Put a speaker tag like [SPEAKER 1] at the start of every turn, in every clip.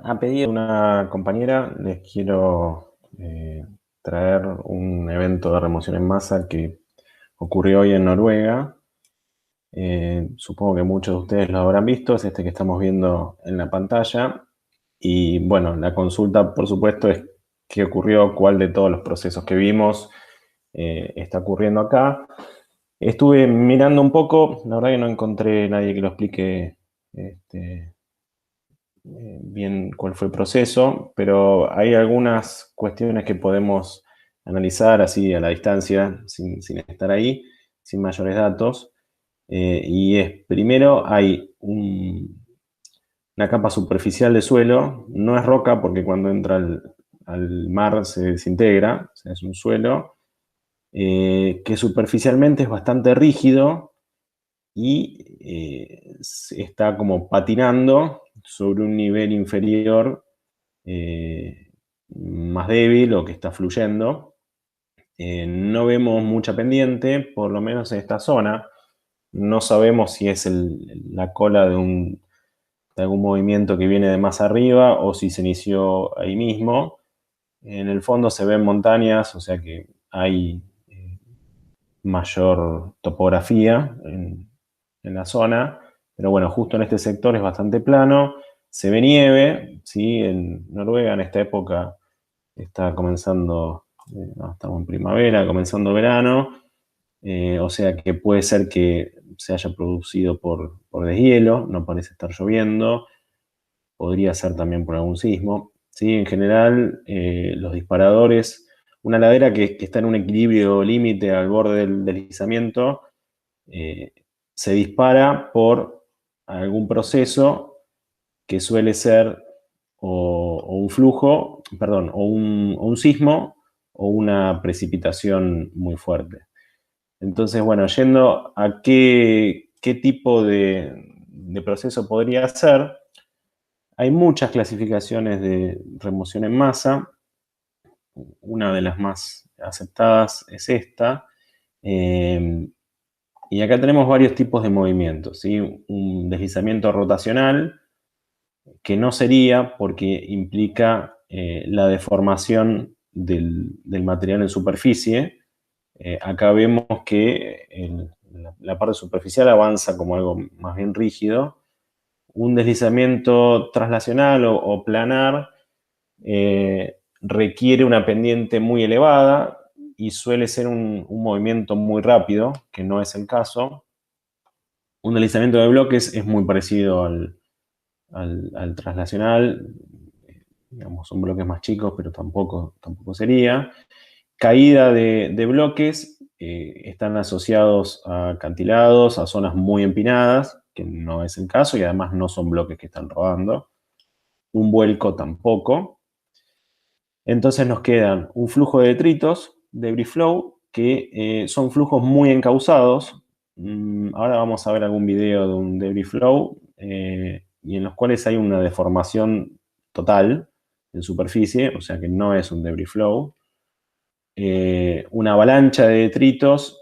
[SPEAKER 1] A pedido de una compañera, les quiero traer un evento de remoción en masa que ocurrió hoy en Noruega. Supongo que muchos de ustedes lo habrán visto, es este que estamos viendo en la pantalla. Y bueno, la consulta, por supuesto, es qué ocurrió, cuál de todos los procesos que vimos está ocurriendo acá. Estuve mirando un poco, la verdad que no encontré nadie que lo explique este, bien cuál fue el proceso, pero hay algunas cuestiones que podemos analizar así a la distancia, sin estar ahí, sin mayores datos. Y es, primero, hay una capa superficial de suelo, no es roca porque cuando entra al mar se desintegra, o sea, es un suelo que superficialmente es bastante rígido y está como patinando sobre un nivel inferior más débil o que está fluyendo. No vemos mucha pendiente, por lo menos en esta zona. No sabemos si es la cola de algún movimiento que viene de más arriba o si se inició ahí mismo. En el fondo se ven montañas, o sea que hay mayor topografía en la zona, pero bueno, justo en este sector es bastante plano, se ve nieve, ¿sí? En Noruega en esta época está comenzando, no, estamos en primavera, comenzando verano, o sea que puede ser que se haya producido por deshielo, no parece estar lloviendo, podría ser también por algún sismo. ¿Sí? En general, los disparadores, una ladera que está en un equilibrio límite al borde del deslizamiento, eh, se dispara por algún proceso que suele ser o un flujo, perdón, o un sismo o una precipitación muy fuerte. Entonces, bueno, yendo a qué tipo de proceso podría ser, hay muchas clasificaciones de remoción en masa. Una de las más aceptadas es esta. Eh, y acá tenemos varios tipos de movimientos, ¿sí? Un deslizamiento rotacional, que no sería porque implica la deformación del material en superficie. Acá vemos que la parte superficial avanza como algo más bien rígido. Un deslizamiento traslacional o planar requiere una pendiente muy elevada y suele ser un movimiento muy rápido, que no es el caso. Un deslizamiento de bloques es muy parecido al traslacional, digamos, son bloques más chicos, pero tampoco sería. Caída de bloques están asociados a acantilados, a zonas muy empinadas, que no es el caso, y además no son bloques que están rodando. Un vuelco tampoco. Entonces nos quedan un flujo de detritos, debris flow, que son flujos muy encausados. Ahora vamos a ver algún video de un debris flow, y en los cuales hay una deformación total en superficie, o sea que no es un debris flow. Una avalancha de detritos,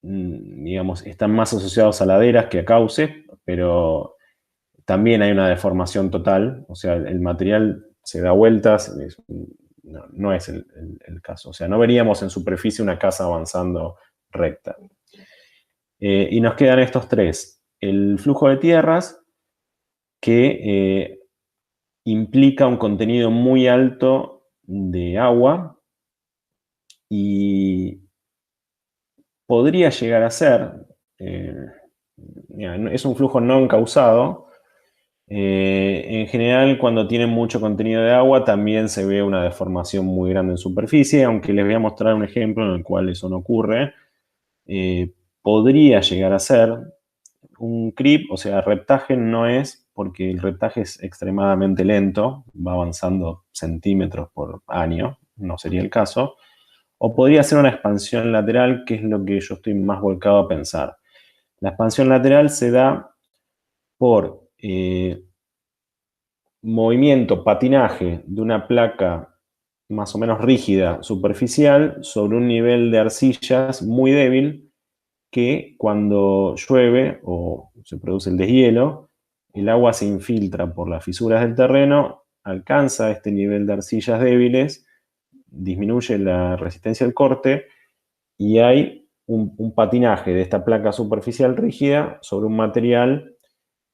[SPEAKER 1] digamos, están más asociados a laderas que a cauces, pero también hay una deformación total, o sea, el material se da vueltas, no es el caso. O sea, no veríamos en superficie una casa avanzando recta. Y nos quedan estos tres. El flujo de tierras, que implica un contenido muy alto de agua y podría llegar a ser, eh, es un flujo no encausado. En general, cuando tiene mucho contenido de agua, también se ve una deformación muy grande en superficie, aunque les voy a mostrar un ejemplo en el cual eso no ocurre. Podría llegar a ser un creep, o sea, reptaje no es, porque el reptaje es extremadamente lento, va avanzando centímetros por año, no sería el caso. O podría ser una expansión lateral, que es lo que yo estoy más volcado a pensar. La expansión lateral se da por movimiento, patinaje de una placa más o menos rígida, superficial, sobre un nivel de arcillas muy débil, que cuando llueve o se produce el deshielo, el agua se infiltra por las fisuras del terreno, alcanza este nivel de arcillas débiles, disminuye la resistencia al corte y hay un patinaje de esta placa superficial rígida sobre un material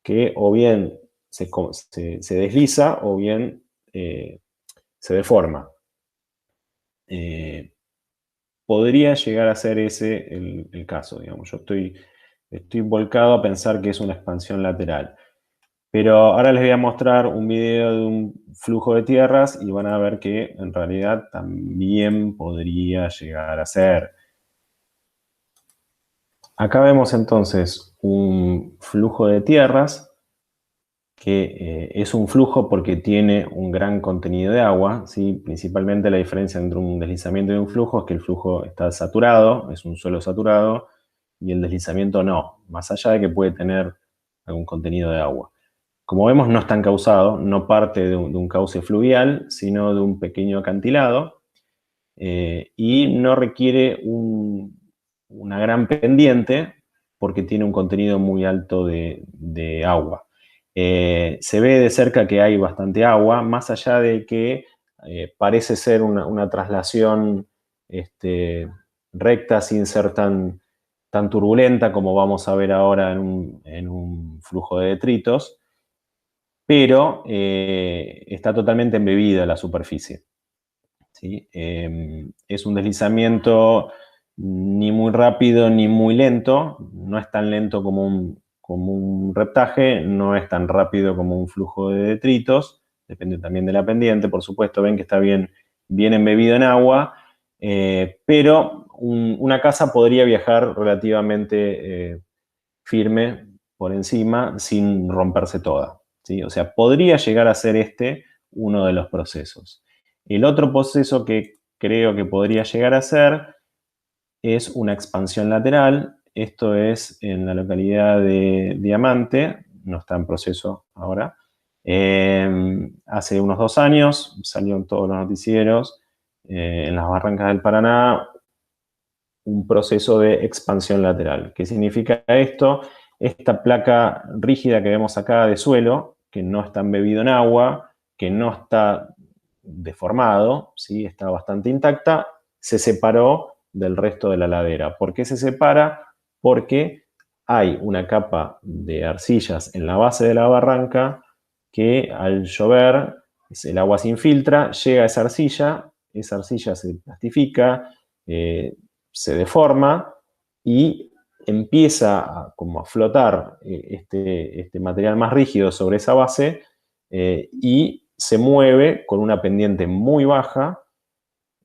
[SPEAKER 1] que o bien se desliza o bien se deforma. Podría llegar a ser ese el caso, digamos. Yo estoy volcado a pensar que es una expansión lateral. Pero ahora les voy a mostrar un video de un flujo de tierras y van a ver que en realidad también podría llegar a ser. Acá vemos entonces un flujo de tierras que es un flujo porque tiene un gran contenido de agua, ¿sí? Principalmente la diferencia entre un deslizamiento y un flujo es que el flujo está saturado, es un suelo saturado, y el deslizamiento no, más allá de que puede tener algún contenido de agua. Como vemos, no está encauzado, no parte de un cauce fluvial, sino de un pequeño acantilado, y no requiere una gran pendiente porque tiene un contenido muy alto de agua. Se ve de cerca que hay bastante agua, más allá de que parece ser una traslación recta sin ser tan turbulenta como vamos a ver ahora en un flujo de detritos, pero está totalmente embebida la superficie. ¿Sí? Es un deslizamiento ni muy rápido ni muy lento, no es tan lento como un reptaje, no es tan rápido como un flujo de detritos, depende también de la pendiente, por supuesto, ven que está bien embebido en agua, pero una casa podría viajar relativamente firme por encima sin romperse toda, ¿sí? O sea, podría llegar a ser uno de los procesos. El otro proceso que creo que podría llegar a ser es una expansión lateral. Esto es en la localidad de Diamante, no está en proceso ahora. Hace unos 2 años salió en todos los noticieros, en las barrancas del Paraná, un proceso de expansión lateral. ¿Qué significa esto? Esta placa rígida que vemos acá de suelo, que no está embebido en agua, que no está deformado, ¿sí? Está bastante intacta, se separó del resto de la ladera. ¿Por qué se separa? Porque hay una capa de arcillas en la base de la barranca que al llover el agua se infiltra, llega a esa arcilla se plastifica, se deforma y empieza como a flotar este material más rígido sobre esa base y se mueve con una pendiente muy baja,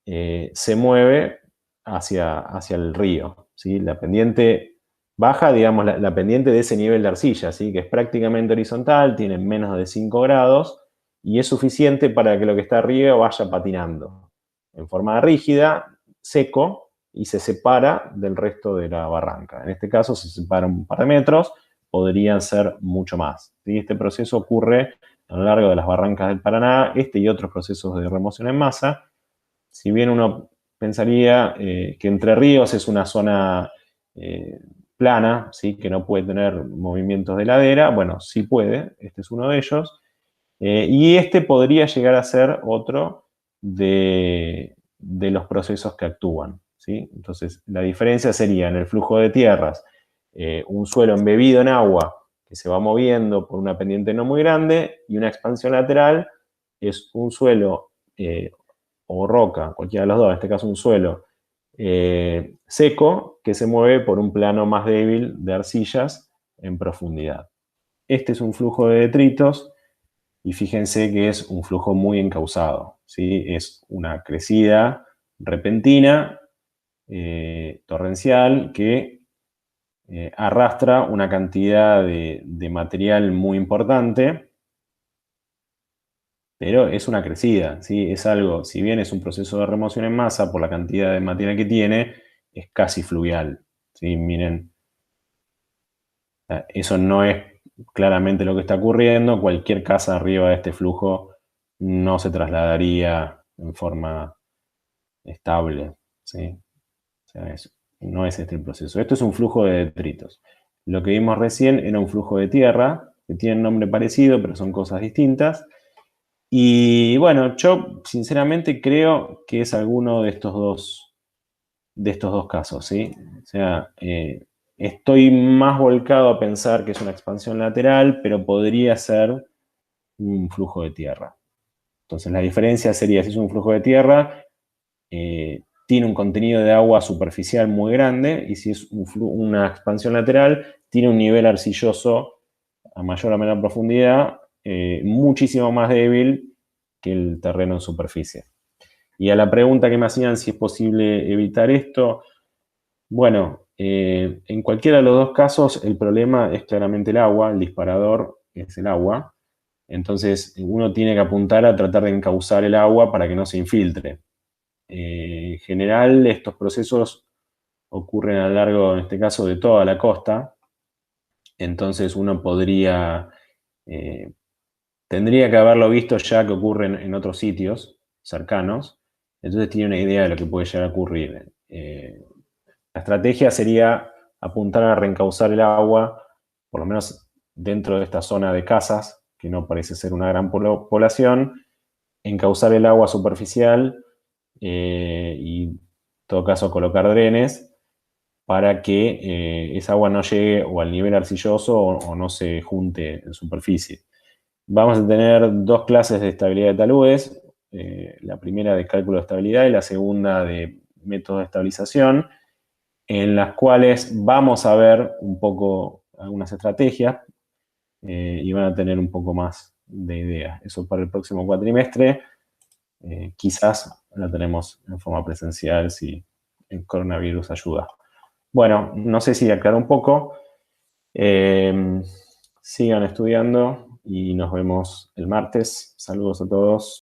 [SPEAKER 1] se mueve hacia el río. ¿Sí? La pendiente baja, digamos, la pendiente de ese nivel de arcilla, ¿sí? Que es prácticamente horizontal, tiene menos de 5 grados y es suficiente para que lo que está arriba vaya patinando en forma rígida, seco, y se separa del resto de la barranca. En este caso se separa un par de metros, podrían ser mucho más. ¿Sí? Este proceso ocurre a lo largo de las barrancas del Paraná, y otros procesos de remoción en masa. Si bien uno pensaría que Entre Ríos es una zona plana, ¿sí? Que no puede tener movimientos de ladera, bueno, sí puede, este es uno de ellos, y este podría llegar a ser otro de los procesos que actúan, ¿sí? Entonces, la diferencia sería en el flujo de tierras, un suelo embebido en agua que se va moviendo por una pendiente no muy grande, y una expansión lateral es un suelo o roca, cualquiera de los dos, en este caso un suelo seco que se mueve por un plano más débil de arcillas en profundidad. Este es un flujo de detritos y fíjense que es un flujo muy encauzado, ¿sí? Es una crecida repentina, torrencial, que arrastra una cantidad de material muy importante, pero es una crecida, ¿sí? Es algo, si bien es un proceso de remoción en masa por la cantidad de material que tiene, es casi fluvial, ¿sí? Miren, eso no es claramente lo que está ocurriendo. Cualquier casa arriba de este flujo no se trasladaría en forma estable, ¿sí? O sea, no es este el proceso. Esto es un flujo de detritos. Lo que vimos recién era un flujo de tierra, que tienen nombre parecido, pero son cosas distintas. Y bueno, yo sinceramente creo que es alguno de estos dos casos, ¿sí? O sea, estoy más volcado a pensar que es una expansión lateral, pero podría ser un flujo de tierra. Entonces, la diferencia sería, si es un flujo de tierra, tiene un contenido de agua superficial muy grande, y si es una expansión lateral, tiene un nivel arcilloso a mayor o menor profundidad, muchísimo más débil que el terreno en superficie. Y a la pregunta que me hacían si es posible evitar esto, bueno, en cualquiera de los dos casos el problema es claramente el agua, el disparador es el agua. Entonces uno tiene que apuntar a tratar de encauzar el agua para que no se infiltre. En general estos procesos ocurren a lo largo, en este caso, de toda la costa. Entonces uno eh, tendría que haberlo visto ya que ocurren en otros sitios cercanos. Entonces tiene una idea de lo que puede llegar a ocurrir. La estrategia sería apuntar a reencauzar el agua, por lo menos dentro de esta zona de casas, que no parece ser una gran población, encauzar el agua superficial y, en todo caso, colocar drenes para que esa agua no llegue o al nivel arcilloso o no se junte en superficie. Vamos a tener dos clases de estabilidad de taludes, la primera de cálculo de estabilidad y la segunda de método de estabilización, en las cuales vamos a ver un poco algunas estrategias y van a tener un poco más de idea. Eso para el próximo cuatrimestre. Quizás la tenemos en forma presencial si el coronavirus ayuda. Bueno, no sé si aclaró un poco. Sigan estudiando y nos vemos el martes. Saludos a todos.